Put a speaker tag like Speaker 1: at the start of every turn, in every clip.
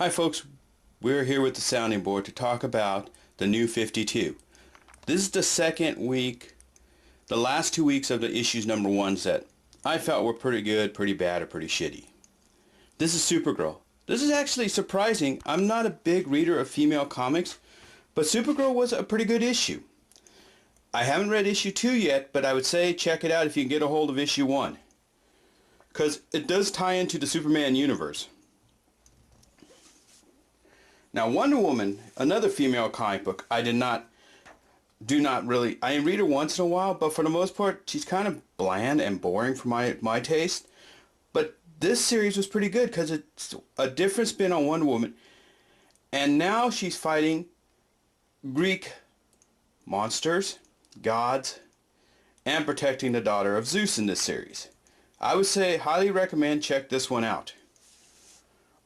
Speaker 1: Hi folks, we're here with the sounding board to talk about the new 52. This is the second week, the last 2 weeks of the issues number ones that I felt were pretty good, pretty bad, or pretty shitty. This is Supergirl. This is actually surprising. I'm not a big reader of female comics, but Supergirl was a pretty good issue. I haven't read issue 2 yet, but I would say check it out if you can get a hold of issue 1. Because it does tie into the Superman universe. Now Wonder Woman, another female comic book, I read her once in a while, but for the most part she's kind of bland and boring for my taste. But this series was pretty good because it's a different spin on Wonder Woman. And now she's fighting Greek monsters, gods, and protecting the daughter of Zeus in this series. I would say highly recommend check this one out.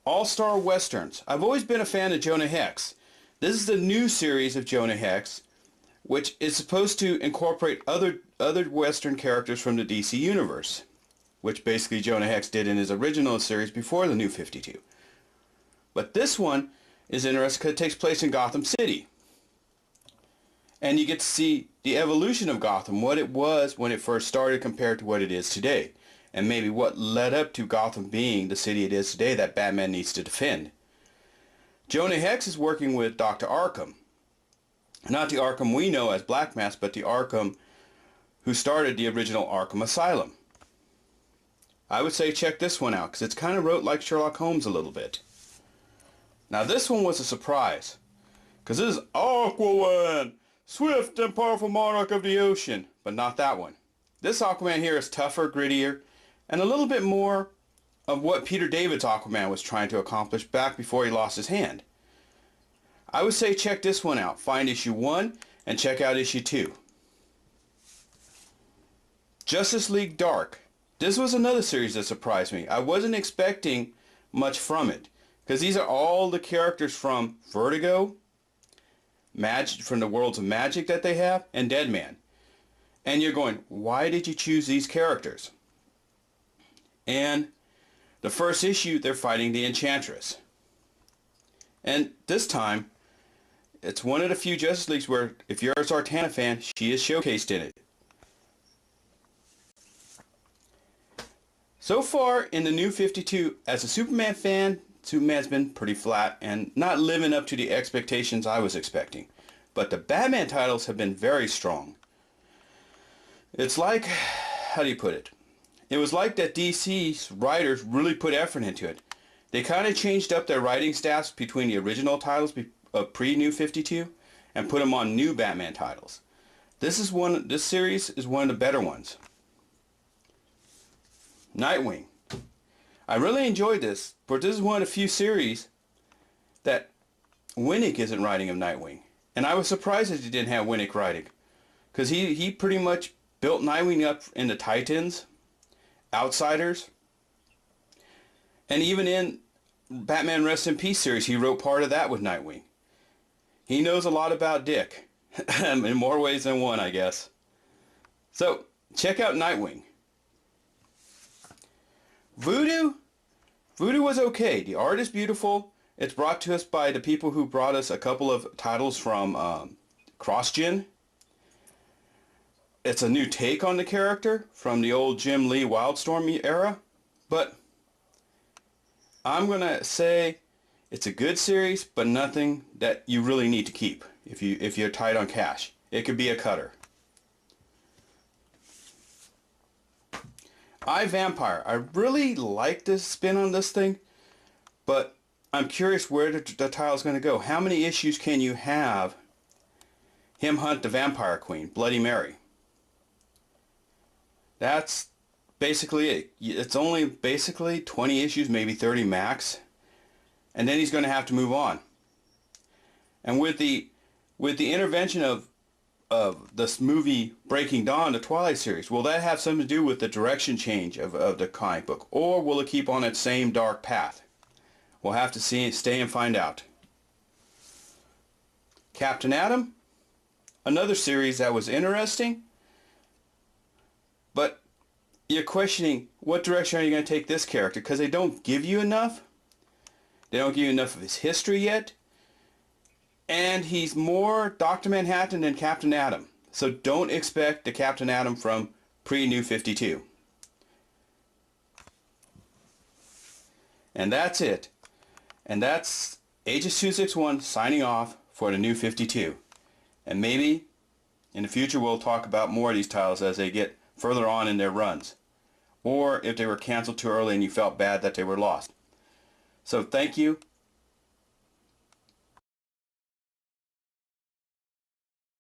Speaker 1: All-Star Westerns. I've always been a fan of Jonah Hex. This is the new series of Jonah Hex, which is supposed to incorporate other Western characters from the DC universe, which basically Jonah Hex did in his original series before the new 52. But this one is interesting because it takes place in Gotham City. And you get to see the evolution of Gotham, what it was when it first started compared to what it is today. And maybe what led up to Gotham being the city it is today that Batman needs to defend. Jonah Hex is working with Dr. Arkham. Not the Arkham we know as Black Mask, but the Arkham who started the original Arkham Asylum. I would say check this one out because it's kind of wrote like Sherlock Holmes a little bit. Now this one was a surprise because this is Aquaman, swift and powerful monarch of the ocean, but not that one. This Aquaman here is tougher, grittier, and a little bit more of what Peter David's Aquaman was trying to accomplish back before he lost his hand. I would say check this one out. Find issue 1 and check out issue 2. Justice League Dark. This was another series that surprised me. I wasn't expecting much from it because these are all the characters from Vertigo, from the worlds of magic that they have, and Deadman. And you're going, why did you choose these characters? And the first issue, they're fighting the Enchantress. And this time, it's one of the few Justice Leagues where, if you're a Sartana fan, she is showcased in it. So far, in the new 52, as a Superman fan, Superman's been pretty flat and not living up to the expectations I was expecting. But the Batman titles have been very strong. It's like, how do you put it? It was like that DC's writers really put effort into it. They kind of changed up their writing staffs between the original titles of pre-New 52 and put them on new Batman titles. This series is one of the better ones. Nightwing. I really enjoyed this, but this is one of the few series that whihc isn't writing of Nightwing. And I was surprised that he didn't have whihc writing. Because he pretty much built Nightwing up in the Titans, Outsiders, and even in Batman Rest in Peace series, he wrote part of that with Nightwing. He knows a lot about Dick, in more ways than one, I guess. So, check out Nightwing. Voodoo? Voodoo was okay. The art is beautiful. It's brought to us by the people who brought us a couple of titles from CrossGen. It's a new take on the character from the old Jim Lee Wildstorm era, but I'm going to say it's a good series, but nothing that you really need to keep if you're tight on cash. It could be a cutter. Vampire. I really like this spin on this thing, but I'm curious where the title is going to go. How many issues can you have him hunt the Vampire Queen, Bloody Mary? That's basically it. It's only basically 20 issues, maybe 30 max. And then he's going to have to move on. And with the intervention of this movie Breaking Dawn, the Twilight series, will that have something to do with the direction change of the comic book? Or will it keep on its same dark path? We'll have to stay and find out. Captain Atom, another series that was interesting. But you're questioning what direction are you going to take this character because they don't give you enough. They don't give you enough of his history yet. And he's more Dr. Manhattan than Captain Atom. So don't expect the Captain Atom from pre-New 52. And that's it. And that's Agis261 signing off for the New 52. And maybe in the future we'll talk about more of these titles as they get further on in their runs. Or if they were canceled too early and you felt bad that they were lost. So thank you.